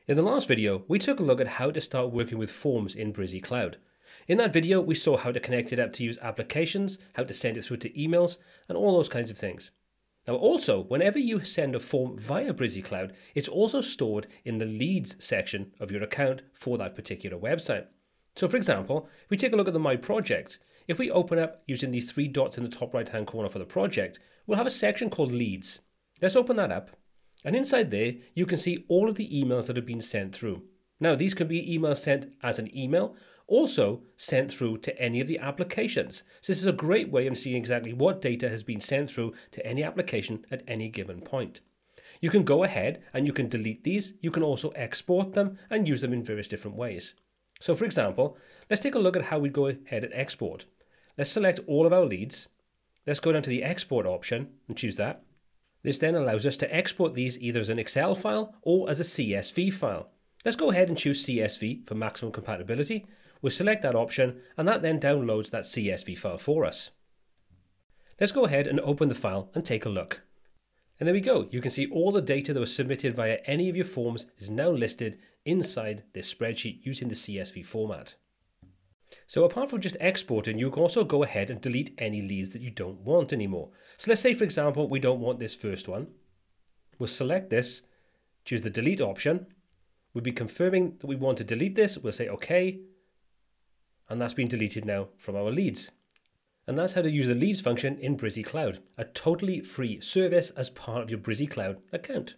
In the last video, we took a look at how to start working with forms in Brizy Cloud. In that video, we saw how to connect it up to use applications, how to send it through to emails, and all those kinds of things. Now also, whenever you send a form via Brizy Cloud, it's also stored in the leads section of your account for that particular website. So for example, if we take a look at the My Project, if we open up using the three dots in the top right hand corner for the project, we'll have a section called Leads. Let's open that up. And inside there, you can see all of the emails that have been sent through. Now, these can be emails sent as an email, also sent through to any of the applications. So this is a great way of seeing exactly what data has been sent through to any application at any given point. You can go ahead and you can delete these. You can also export them and use them in various different ways. So for example, let's take a look at how we go ahead and export. Let's select all of our leads. Let's go down to the export option and choose that. This then allows us to export these either as an Excel file or as a CSV file. Let's go ahead and choose CSV for maximum compatibility. We'll select that option and that then downloads that CSV file for us. Let's go ahead and open the file and take a look. And there we go. You can see all the data that was submitted via any of your forms is now listed inside this spreadsheet using the CSV format. So apart from just exporting, you can also go ahead and delete any leads that you don't want anymore. So let's say, for example, we don't want this first one. We'll select this, choose the delete option. We'll be confirming that we want to delete this. We'll say OK. And that's been deleted now from our leads. And that's how to use the leads function in Brizy Cloud, a totally free service as part of your Brizy Cloud account.